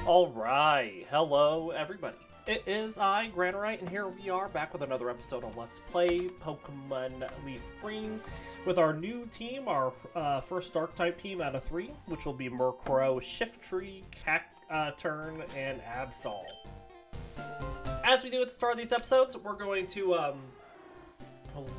Alright, hello everybody. It is I, Granorite, and here we are back with another episode of Let's Play Pokemon Leaf Green with our new team, our first Dark-type team out of 3, which will be Murkrow, Shiftry, Cacturn, and Absol. As we do at the start of these episodes, we're going to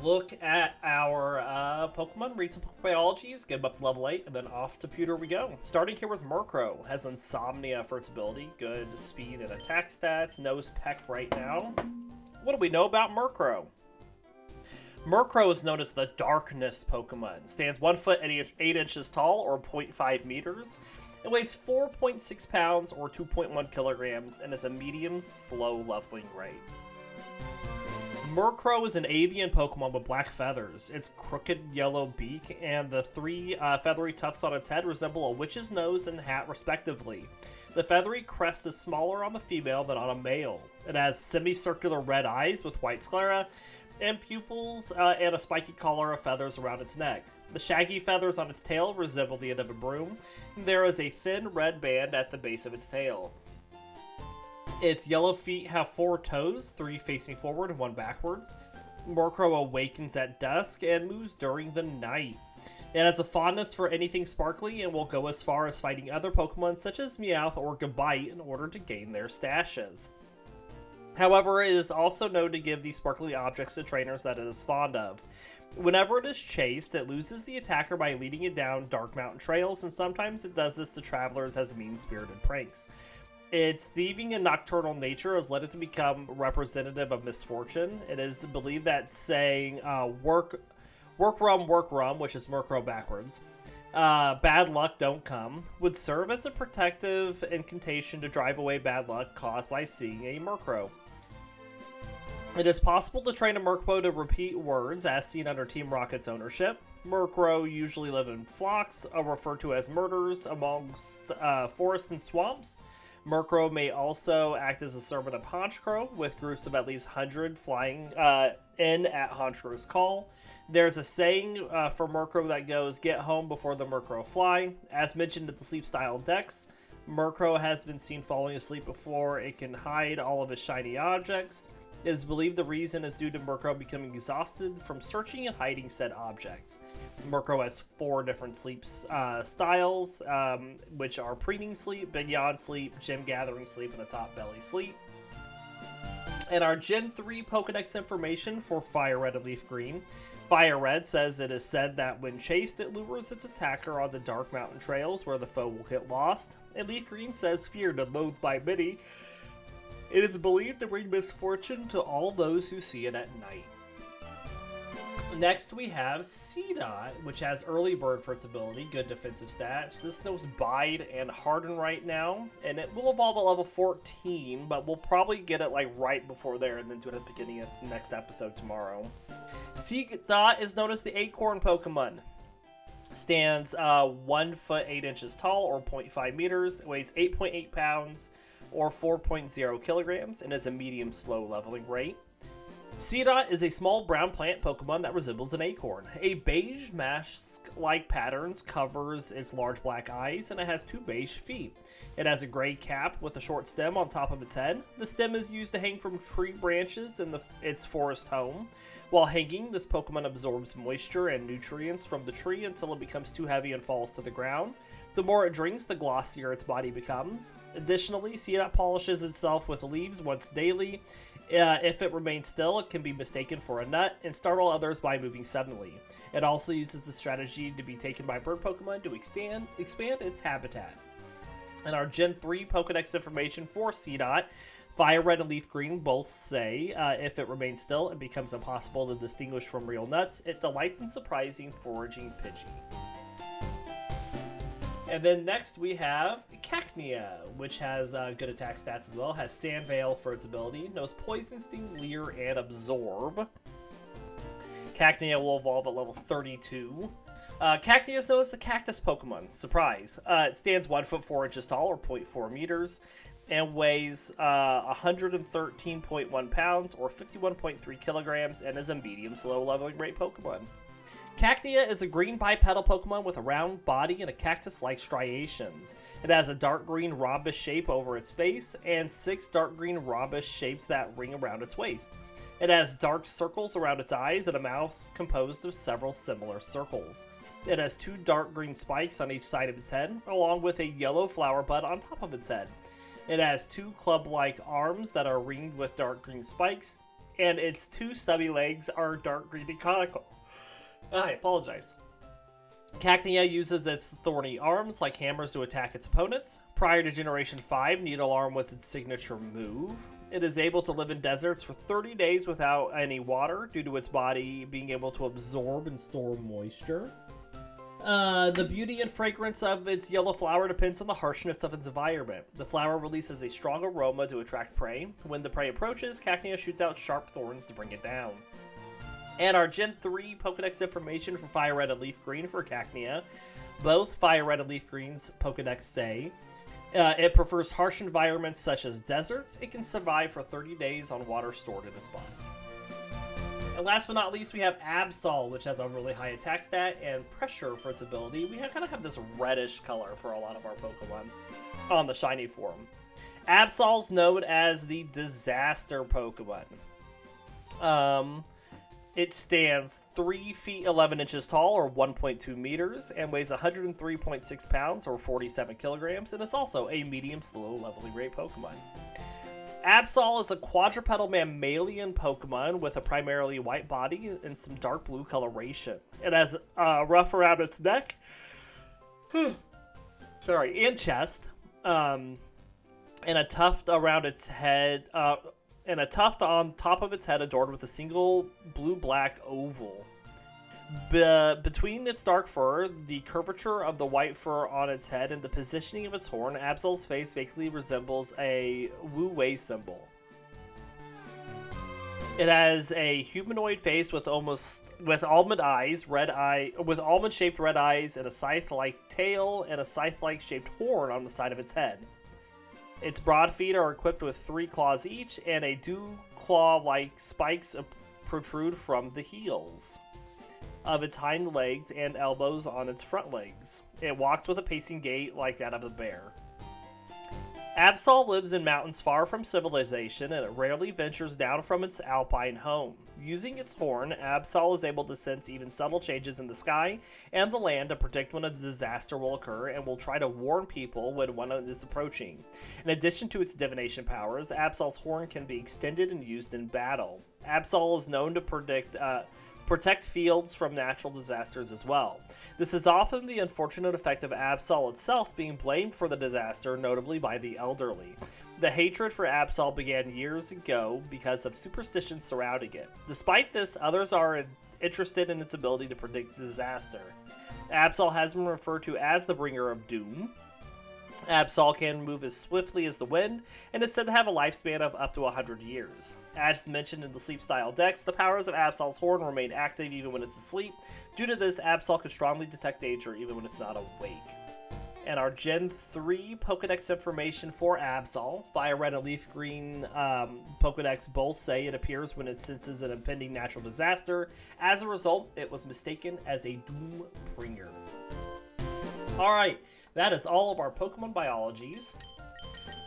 look at our Pokemon, read some biologies, get them up to level 8, and then off to pewter we go. Starting here with Murkrow. Has Insomnia for its ability, good speed and attack stats, nose peck right now. What do we know about Murkrow? Murkrow is known as the Darkness Pokemon. Stands 1 foot and 8 inches tall, or 0.5 meters. It weighs 4.6 pounds, or 2.1 kilograms, and is a medium slow leveling rate. Murkrow is an avian Pokemon with black feathers. Its crooked yellow beak and the 3 feathery tufts on its head resemble a witch's nose and hat respectively. The feathery crest is smaller on the female than on a male. It has semicircular red eyes with white sclera and pupils and a spiky collar of feathers around its neck. The shaggy feathers on its tail resemble the end of a broom. There is a thin red band at the base of its tail. Its yellow feet have 4 toes, 3 facing forward and 1 backwards. Murkrow awakens at dusk and moves during the night. It has a fondness for anything sparkly and will go as far as fighting other Pokemon such as Meowth or Gabite in order to gain their stashes. However, it is also known to give these sparkly objects to trainers that it is fond of. Whenever it is chased, it loses the attacker by leading it down dark mountain trails, and sometimes it does this to travelers as mean-spirited pranks. Its thieving and nocturnal nature has led it to become representative of misfortune. It is believed that saying work rum, which is Murkrow backwards, bad luck don't come, would serve as a protective incantation to drive away bad luck caused by seeing a Murkrow. It is possible to train a Murkrow to repeat words, as seen under Team Rocket's ownership. Murkrow usually live in flocks, referred to as murders, amongst forests and swamps. Murkrow may also act as a servant of Honchkrow, with groups of at least 100 flying in at Honchkrow's call. There's a saying for Murkrow that goes, "Get home before the Murkrow fly." As mentioned at the Sleep Style Dex, Murkrow has been seen falling asleep before it can hide all of its shiny objects. It is believed the reason is due to Murkrow becoming exhausted from searching and hiding said objects. Murkrow has 4 different sleep styles, which are preening sleep, big yawn sleep, gem gathering sleep, and a top belly sleep. And our Gen 3 Pokedex information for Fire Red and Leaf Green. Fire Red says it is said that when chased, it lures its attacker on the dark mountain trails where the foe will get lost. And Leaf Green says feared and loathed by many. It is believed to bring misfortune to all those who see it at night. Next we have Seedot, which has Early Bird for its ability, good defensive stats. This knows Bide and Harden right now, and it will evolve at level 14, but we'll probably get it like right before there and then do it at the beginning of the next episode tomorrow. Seedot is known as the Acorn Pokemon. Stands 1 foot 8 inches tall, or 0.5 meters, weighs 8.8 pounds, or 4.0 kilograms, and is a medium slow leveling rate. Seedot is a small brown plant Pokemon that resembles an acorn. A beige mask-like patterns covers its large black eyes, and it has 2 beige feet. It has a gray cap with a short stem on top of its head. The stem is used to hang from tree branches in its forest home. While hanging, this Pokemon absorbs moisture and nutrients from the tree until it becomes too heavy and falls to the ground. The more it drinks, the glossier its body becomes. Additionally, Seedot polishes itself with leaves once daily. If it remains still, it can be mistaken for a nut and startle others by moving suddenly. It also uses the strategy to be taken by bird Pokemon to expand its habitat. And our Gen 3 Pokedex information for Seedot, Fire Red and Leaf Green both say, if it remains still, it becomes impossible to distinguish from real nuts. It delights in surprising foraging Pidgey. And then next we have Cacnea, which has good attack stats as well. Has Sand Veil for its ability. Knows Poison Sting, Leer, and Absorb. Cacnea will evolve at level 32. Cacnea is known as the Cactus Pokemon. Surprise. It stands 1 foot 4 inches tall, or 0.4 meters, and weighs 113.1 pounds, or 51.3 kilograms, and is a medium slow leveling rate Pokemon. Cacnea is a green bipedal Pokemon with a round body and a cactus-like striations. It has a dark green rhombus shape over its face and 6 dark green rhombus shapes that ring around its waist. It has dark circles around its eyes and a mouth composed of several similar circles. It has 2 dark green spikes on each side of its head, along with a yellow flower bud on top of its head. It has 2 club-like arms that are ringed with dark green spikes, and its 2 stubby legs are dark green and conical. I apologize. Cacnea uses its thorny arms like hammers to attack its opponents. Prior to Generation 5, Needle Arm was its signature move. It is able to live in deserts for 30 days without any water due to its body being able to absorb and store moisture. The beauty and fragrance of its yellow flower depends on the harshness of its environment. The flower releases a strong aroma to attract prey. When the prey approaches, Cacnea shoots out sharp thorns to bring it down. And our Gen 3 Pokedex information for Fire Red and Leaf Green for Cacnea. Both Fire Red and Leaf Green's Pokedex say it prefers harsh environments such as deserts. It can survive for 30 days on water stored in its body. And last but not least, we have Absol, which has a really high attack stat and pressure for its ability. We kind of have this reddish color for a lot of our Pokemon on the shiny form. Absol's known as the Disaster Pokemon. It stands 3 feet 11 inches tall, or 1.2 meters, and weighs 103.6 pounds, or 47 kilograms, and is also a medium slow leveling rate Pokemon. Absol is a quadrupedal mammalian Pokemon with a primarily white body and some dark blue coloration. It has a ruff around its neck, and chest, and a tuft around its head, and a tuft on top of its head adorned with a single blue-black oval. Between its dark fur, the curvature of the white fur on its head, and the positioning of its horn, Absol's face vaguely resembles a Wu-Wei symbol. It has a humanoid face with almond eyes, with almond-shaped red eyes, and a scythe-like tail, and a scythe-like shaped horn on the side of its head. Its broad feet are equipped with 3 claws each, and a dew claw-like spikes protrude from the heels of its hind legs and elbows on its front legs. It walks with a pacing gait like that of a bear. Absol lives in mountains far from civilization, and it rarely ventures down from its alpine home. Using its horn, Absol is able to sense even subtle changes in the sky and the land to predict when a disaster will occur, and will try to warn people when one is approaching. In addition to its divination powers, Absol's horn can be extended and used in battle. Absol is known to protect fields from natural disasters as well. This is often the unfortunate effect of Absol itself being blamed for the disaster, notably by the elderly. The hatred for Absol began years ago because of superstitions surrounding it. Despite this, others are interested in its ability to predict disaster. Absol has been referred to as the bringer of doom. Absol can move as swiftly as the wind, and is said to have a lifespan of up to 100 years. As mentioned in the Sleep-style decks, the powers of Absol's horn remain active even when it's asleep. Due to this, Absol can strongly detect danger even when it's not awake. And our Gen 3 Pokedex information for Absol, Fire Red and Leaf Green Pokedex both say it appears when it senses an impending natural disaster. As a result, it was mistaken as a Doom Bringer. Alright, that is all of our Pokemon biologies.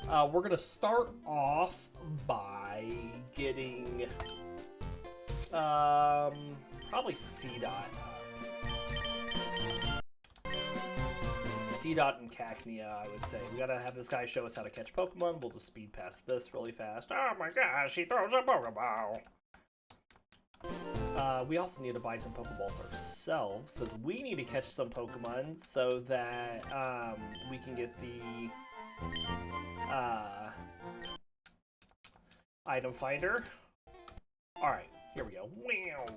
We're going to start off by getting probably Seedot. Seedot and Cacnea, I would say. We gotta have this guy show us how to catch Pokemon. We'll just speed past this really fast. Oh my gosh, he throws a Pokeball! We also need to buy some Pokeballs ourselves, because we need to catch some Pokemon so that we can get the item finder. Alright, here we go. Wow.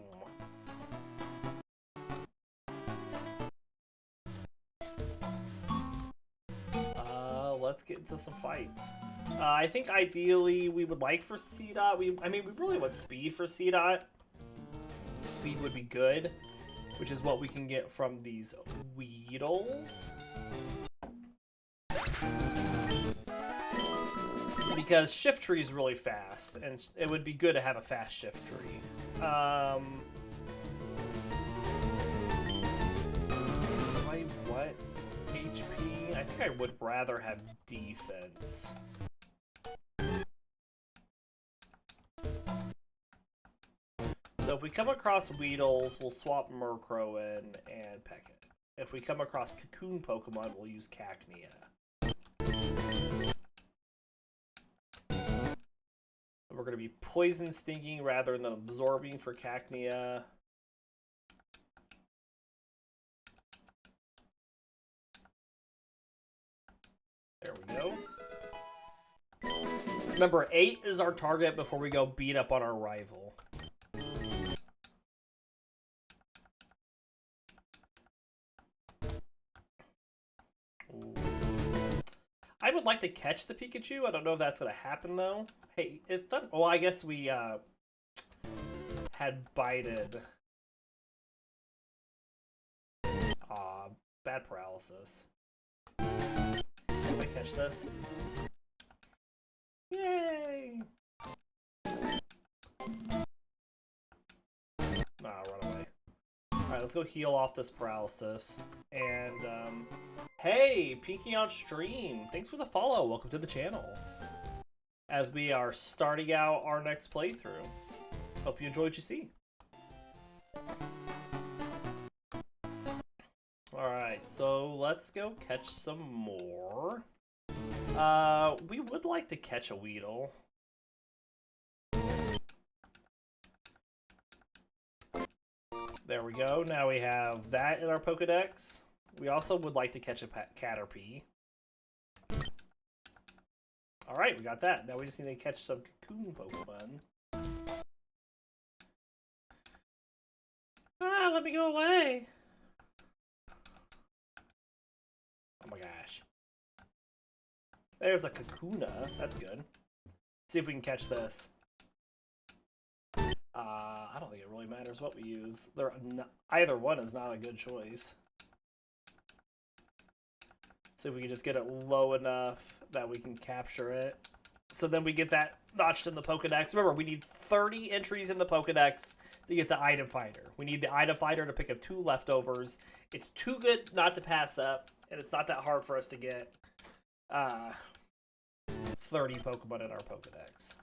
Let's get into some fights. I think ideally we would like for Seedot. We really want speed for Seedot. Speed would be good, which is what we can get from these Weedles. Because Shift Tree is really fast, and it would be good to have a fast Shift Tree. I would rather have defense. So if we come across Weedles, we'll swap Murkrow in and peck it. If we come across Cocoon Pokemon, we'll use Cacnea. We're going to be Poison Stinging rather than Absorbing for Cacnea. There we go. Remember, 8 is our target before we go beat up on our rival. Ooh. I would like to catch the Pikachu. I don't know if that's going to happen, though. Hey, it's done. Well, I guess we had bited. Aw, bad paralysis. Can I catch this? Yay! Nah, run away. Alright, let's go heal off this paralysis. And, hey, peeking on stream. Thanks for the follow. Welcome to the channel. As we are starting out our next playthrough. Hope you enjoy what you see. Alright, so let's go catch some more. We would like to catch a Weedle. There we go. Now we have that in our Pokedex. We also would like to catch a Caterpie. Alright, we got that. Now we just need to catch some Cocoon Pokemon. Ah, let me go away! Oh my gosh. There's a Kakuna. That's good. See if we can catch this. I don't think it really matters what we use. Either one is not a good choice. See if we can just get it low enough that we can capture it. So then we get that notched in the Pokedex. Remember, we need 30 entries in the Pokedex to get the item finder. We need the item finder to pick up 2 leftovers. It's too good not to pass up, and it's not that hard for us to get 30 Pokemon in our Pokedex.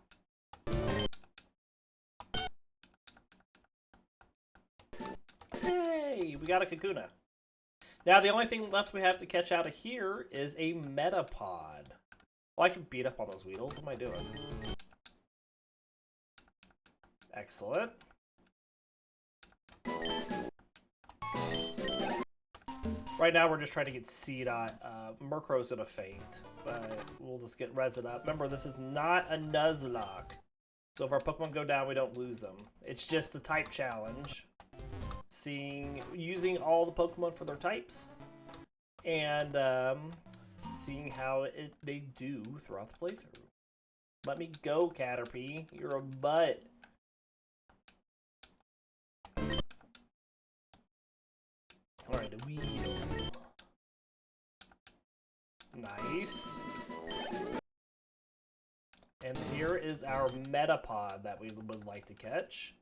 Yay! We got a Kakuna. Now the only thing left we have to catch out of here is a Metapod. Well, I can beat up on those Weedles. What am I doing? Excellent. Right now we're just trying to get Seedot. Murkrow's gonna faint, but we'll just get resin up. Remember, this is not a Nuzlocke. So if our Pokemon go down, we don't lose them. It's just the type challenge. Using all the Pokemon for their types. And seeing how they do throughout the playthrough. Let me go, Caterpie. You're a butt. Alright, a Weedle. Nice. And here is our Metapod that we would like to catch.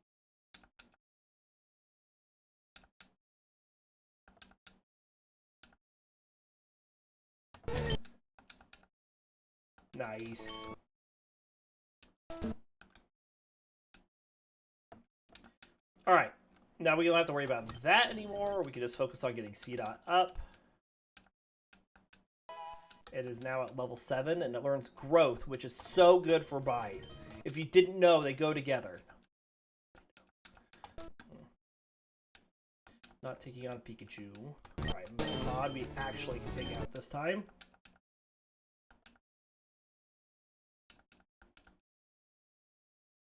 Nice. Alright. Now we don't have to worry about that anymore. We can just focus on getting Seedot up. It is now at level 7, and it learns Growth, which is so good for Bite. If you didn't know, they go together. Not taking on Pikachu. Alright, Mod we actually can take out this time.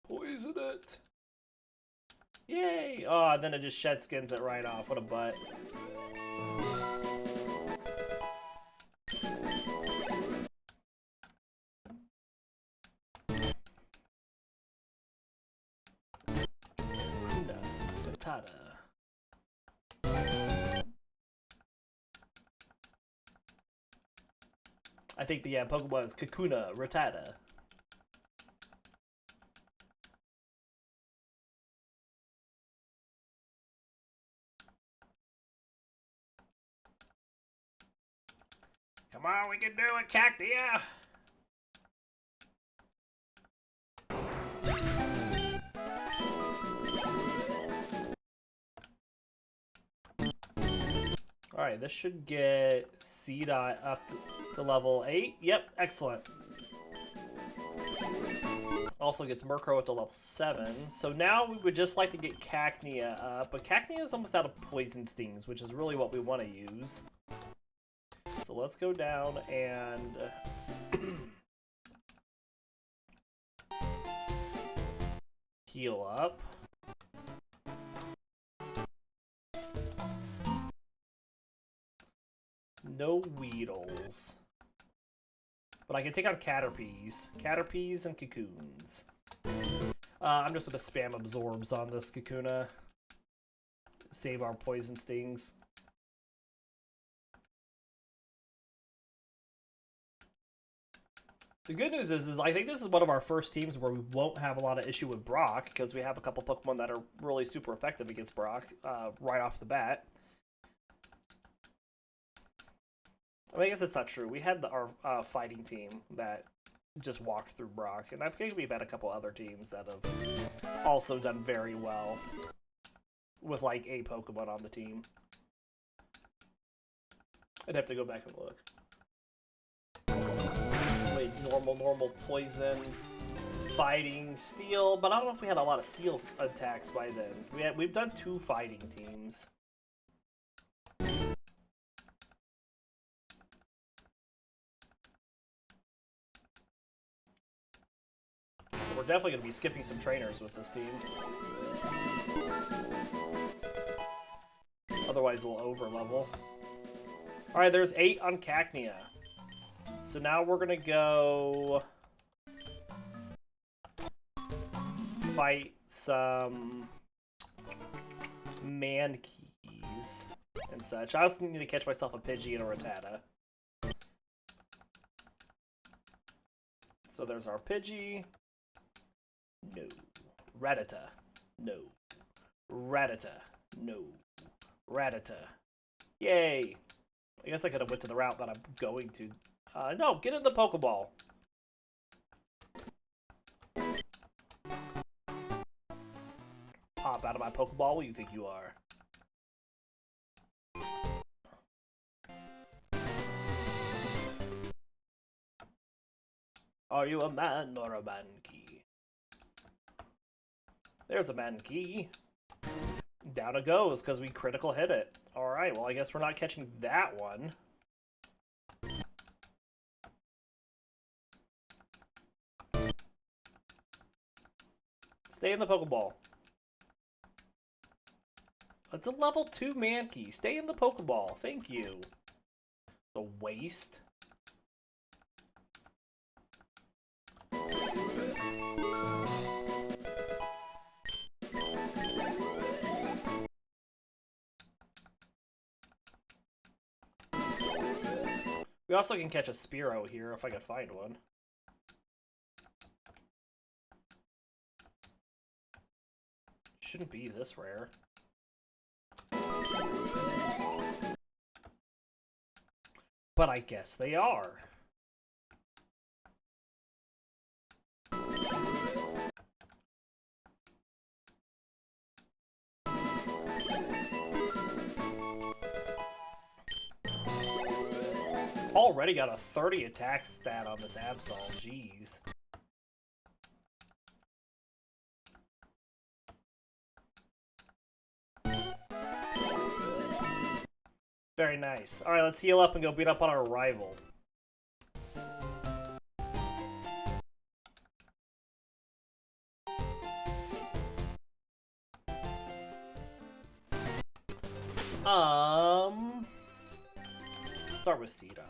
Poison it. Yay! Oh, then it just shed skins it right off. What a butt. I think the Pokemon is Kakuna Rattata. Come on, we can do it, Cacnea! Alright, this should get Seedot up to level 8. Yep, excellent. Also gets Murkrow up to level 7. So now we would just like to get Cacnea up, but Cacnea is almost out of Poison Stings, which is really what we want to use. So let's go down and... heal up. No Weedles. But I can take on Caterpies. Caterpies and Cocoons. I'm just gonna spam Absorbs on this Kakuna. Save our Poison Stings. The good news is I think this is one of our first teams where we won't have a lot of issue with Brock, because we have a couple Pokemon that are really super effective against Brock right off the bat. I mean, I guess it's not true. We had our fighting team that just walked through Brock, and I think we've had a couple other teams that have also done very well with like a Pokemon on the team. I'd have to go back and look. Wait, normal, poison, fighting, steel, but I don't know if we had a lot of steel attacks by then. We've done 2 fighting teams. We're definitely going to be skipping some trainers with this team. Otherwise, we'll over-level. Alright, there's 8 on Cacnea. So now we're going to go... fight some... Mankeys and such. I also need to catch myself a Pidgey and a Rattata. So there's our Pidgey. No. Rattata. No. Rattata. No. Rattata. Yay! I guess I could have went to the route that I'm going to. No, get in the Pokeball. Pop out of my Pokeball, what do you think you are? Are you a man or a Mankey? There's a Mankey. Down it goes, because we critical hit it. Alright, well I guess we're not catching that one. Stay in the Pokeball. It's a level 2 Mankey. Stay in the Pokeball. Thank you. The waste. We also can catch a Spearow here if I can find one. Shouldn't be this rare. But I guess they are. Already got a 30 attack stat on this Absol, jeez. Very nice. Alright, let's heal up and go beat up on our rival. Start with Seedot.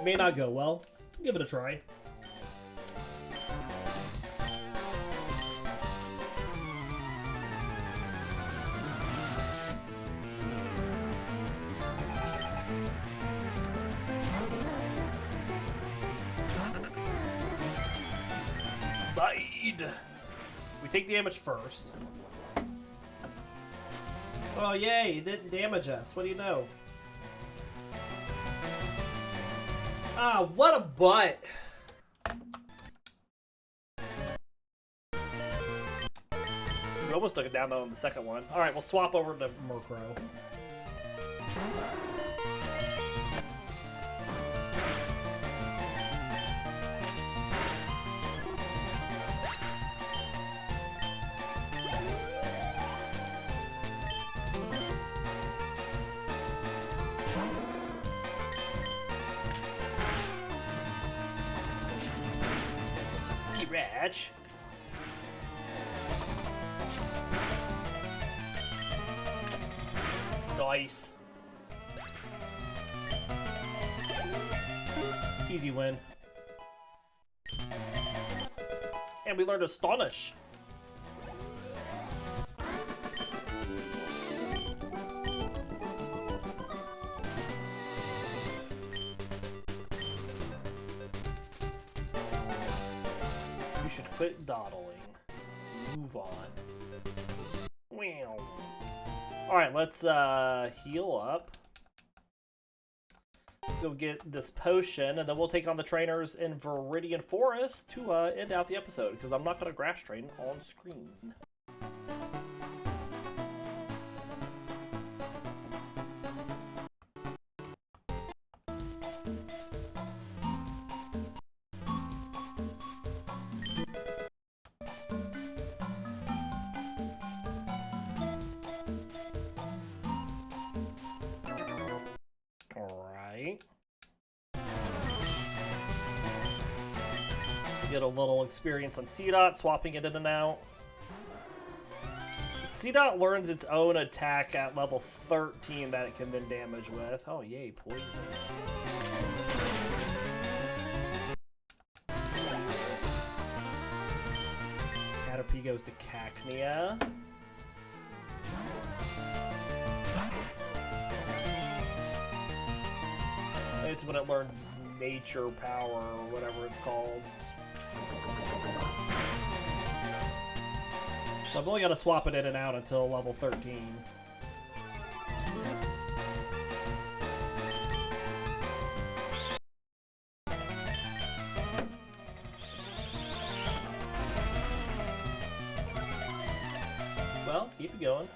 May not go well. Give it a try. Bide. We take damage first. Oh, yay, it didn't damage us. What do you know? Ah, what a butt! We almost took it down, though, in the second one. Alright, we'll swap over to Murkrow. Ratch. Nice. Easy win. And we learned Astonish. Should quit dawdling. Move on. Wow. Alright, let's heal up. Let's go get this potion, and then we'll take on the trainers in Viridian Forest to end out the episode, because I'm not going to grass train on screen. Get a little experience on Seedot, swapping it in and out. Seedot learns its own attack at level 13 that it can then damage with. Oh, yay, poison. Caterpie goes to Cacnea. It's when it learns nature power or whatever it's called. So I've only got to swap it in and out until level 13. Well, keep it going.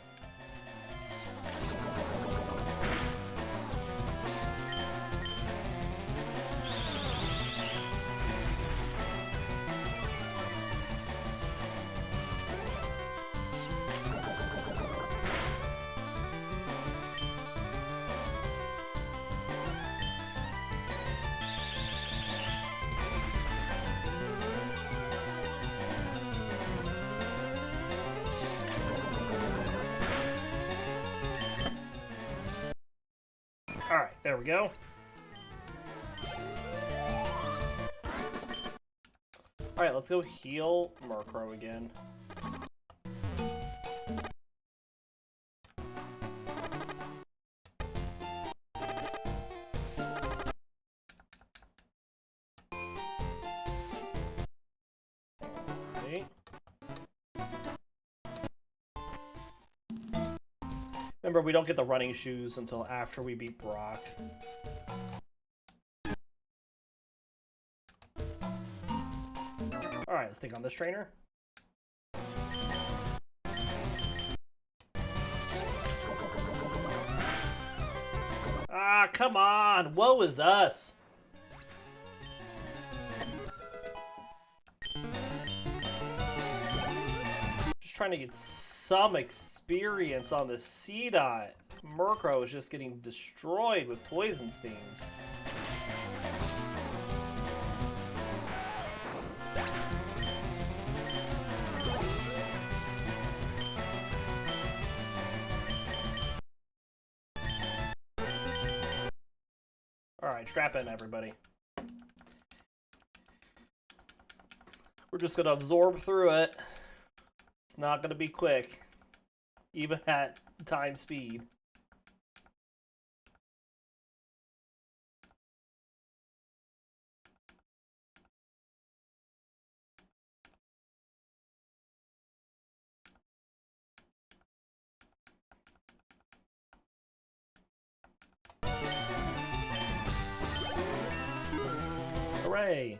Alright, there we go. Alright, let's go heal Murkrow again. Alright. Remember, we don't get the running shoes until after we beat Brock. Alright, let's take on this trainer. Ah, come on! Woe is us! Just trying to get some experience on the Seedot. Murkrow is just getting destroyed with poison stings. Alright, strap in, everybody. We're just gonna absorb through it. It's not gonna be quick, even at time speed. Hooray!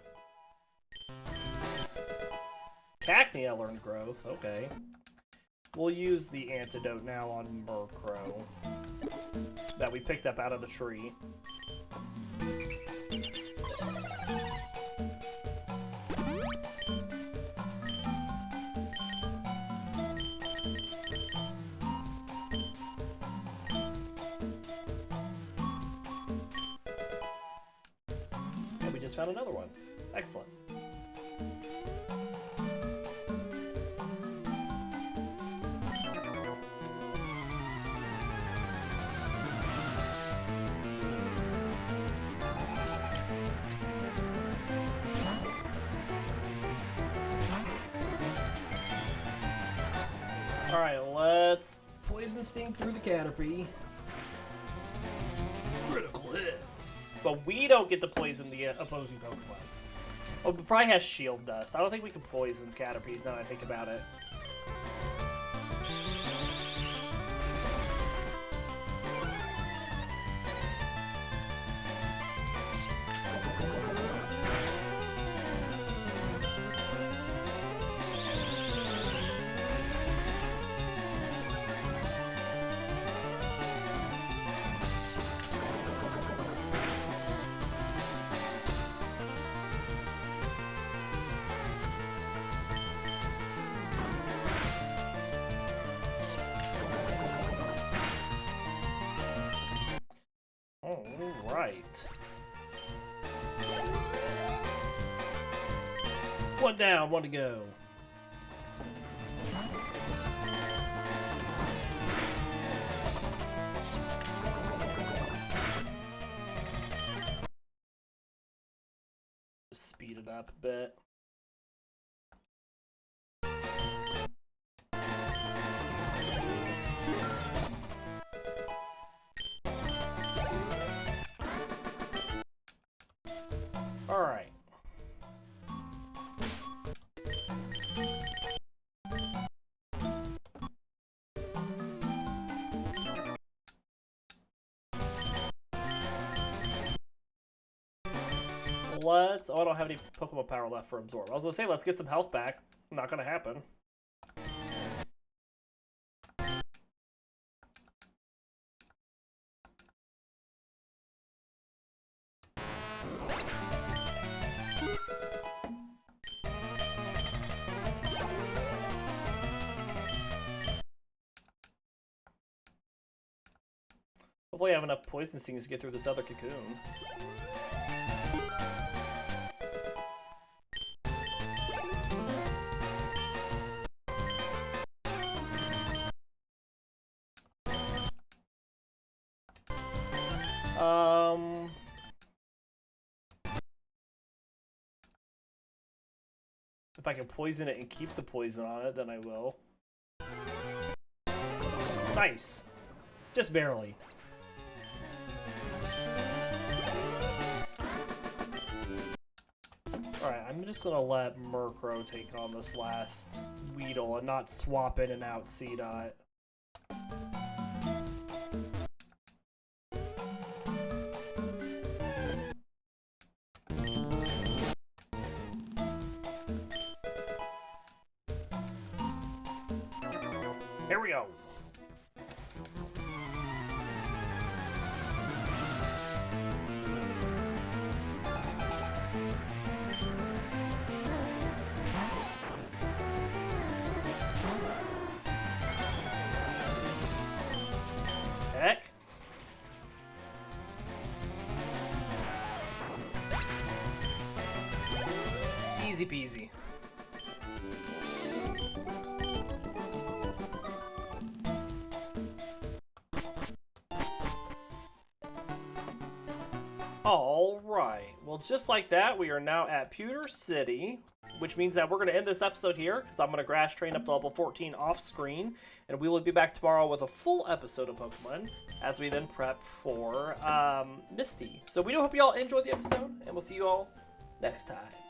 Cacnea learned growth, okay. We'll use the antidote now on Murkrow that we picked up out of the tree. And we just found another one. Excellent. Alright, let's Poison Sting through the Caterpie. Critical hit. But we don't get to poison the opposing Pokemon. Oh, it probably has Shield Dust. I don't think we can poison Caterpies now that I think about it. Alright. One down, one to go. Just speed it up a bit. Alright. Let's... Oh, I don't have any Pokemon power left for Absorb. I was gonna say, let's get some health back. Not gonna happen. Hopefully I have enough Poison Stings to get through this other cocoon. If I can poison it and keep the poison on it, then I will. Nice! Just barely. Alright, I'm just gonna let Murkrow take on this last Weedle and not swap in and out Seedot. Here we go. Heck. Easy peasy. Alright, well just like that, we are now at Pewter City, which means that we're going to end this episode here, because I'm going to grass train up to level 14 off screen, and we will be back tomorrow with a full episode of Pokemon, as we then prep for Misty. So we do hope you all enjoyed the episode, and we'll see you all next time.